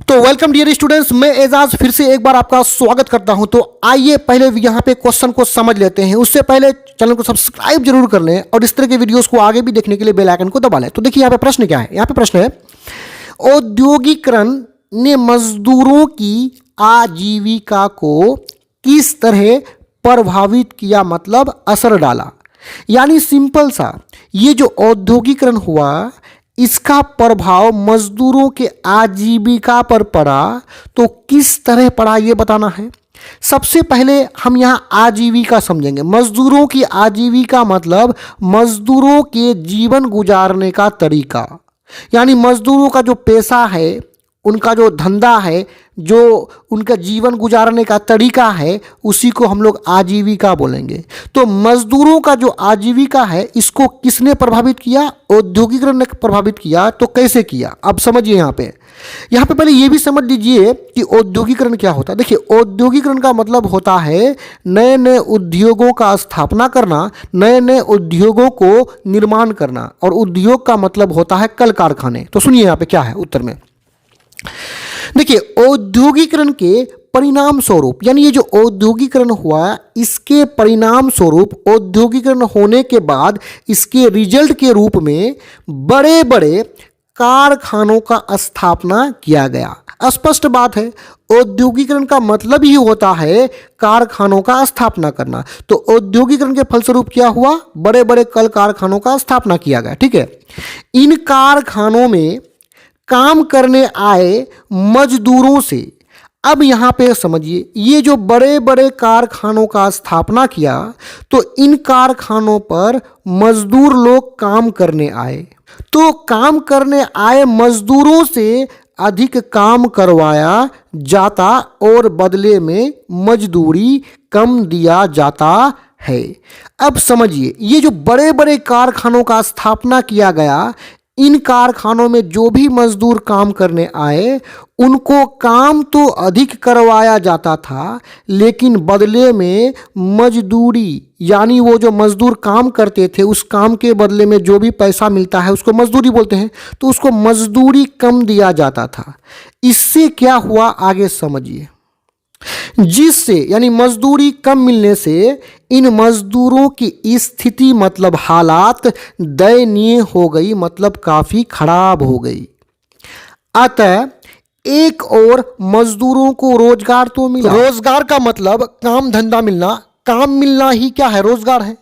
तो welcome dear students, मैं एजाज फिर से एक बार आपका स्वागत करता हूं। तो आइए पहले यहाँ पे क्वेश्चन को समझ लेते हैं। उससे पहले चैनल को सब्सक्राइब जरूर कर लें और इस तरह के वीडियोस को आगे भी देखने के लिए बेल आइकन को दबा लें। तो देखिए यहाँ पे प्रश्न क्या है। यहाँ पे प्रश्न है, औद्योगिकरण ने मजदूरों की आजीविका को किस तरह प्रभावित किया, मतलब असर डाला। यानी सिंपल सा, ये जो औद्योगिकरण हुआ इसका प्रभाव मजदूरों के आजीविका पर पड़ा, तो किस तरह पड़ा ये बताना है। सबसे पहले हम यहाँ आजीविका समझेंगे। मजदूरों की आजीविका मतलब मजदूरों के जीवन गुजारने का तरीका, यानी मजदूरों का जो पेशा है, उनका जो धंधा है, जो उनका जीवन गुजारने का तरीका है, उसी को हम लोग आजीविका बोलेंगे। तो मजदूरों का जो आजीविका है इसको किसने प्रभावित किया? औद्योगिकरण ने प्रभावित किया। तो कैसे किया, अब समझिए। यहाँ पे पहले ये भी समझ लीजिए कि औद्योगिकरण क्या होता है। देखिए, औद्योगिकरण का मतलब होता है नए नए उद्योगों का स्थापना करना, नए नए उद्योगों को निर्माण करना। और उद्योग का मतलब होता है कल कारखाने। तो सुनिए यहाँ पे क्या है उत्तर में। देखिए, औद्योगिकरण के परिणाम स्वरूप, यानी ये जो औद्योगिकरण हुआ इसके परिणाम स्वरूप, औद्योगिकरण होने के बाद इसके रिजल्ट के रूप में बड़े बड़े कारखानों का स्थापना किया गया। स्पष्ट बात है, औद्योगिकरण का मतलब ही होता है कारखानों का स्थापना करना। तो औद्योगिकरण के फलस्वरूप क्या हुआ? बड़े बड़े कल कारखानों का स्थापना किया गया। ठीक है, इन कारखानों में काम करने आए मजदूरों से, अब यहाँ पे समझिए, ये जो बड़े बड़े कारखानों का स्थापना किया तो इन कारखानों पर मजदूर लोग काम करने आए। तो काम करने आए मजदूरों से अधिक काम करवाया जाता और बदले में मजदूरी कम दिया जाता है। अब समझिए, ये जो बड़े बड़े कारखानों का स्थापना किया गया, इन कारखानों में जो भी मजदूर काम करने आए उनको काम तो अधिक करवाया जाता था, लेकिन बदले में मजदूरी, यानी वो जो मजदूर काम करते थे उस काम के बदले में जो भी पैसा मिलता है उसको मजदूरी बोलते हैं, तो उसको मजदूरी कम दिया जाता था। इससे क्या हुआ आगे समझिए। जिससे, यानी मजदूरी कम मिलने से इन मजदूरों की स्थिति मतलब हालात दयनीय हो गई, मतलब काफी खराब हो गई। अतः एक और मजदूरों को रोजगार तो मिला। रोजगार का मतलब काम धंधा मिलना, काम मिलना ही क्या है? रोजगार है।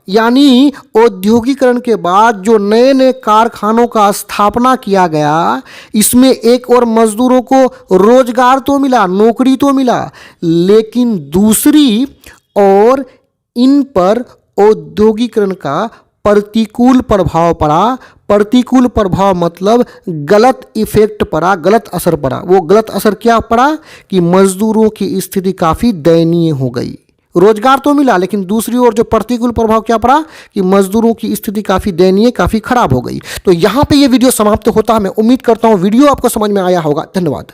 यानी औद्योगिकरण के बाद जो नए नए कारखानों का स्थापना किया गया, इसमें एक और मजदूरों को रोजगार तो मिला, नौकरी तो मिला, लेकिन दूसरी और इन पर औद्योगिकरण का प्रतिकूल प्रभाव पड़ा। प्रतिकूल प्रभाव मतलब गलत इफेक्ट पड़ा, गलत असर पड़ा। वो गलत असर क्या पड़ा कि मजदूरों की स्थिति काफ़ी दयनीय हो गई। रोजगार तो मिला, लेकिन दूसरी ओर जो प्रतिकूल प्रभाव क्या पड़ा कि मजदूरों की स्थिति काफ़ी दयनीय, काफ़ी खराब हो गई। तो यहाँ पे ये वीडियो समाप्त होता है। मैं उम्मीद करता हूँ वीडियो आपको समझ में आया होगा। धन्यवाद।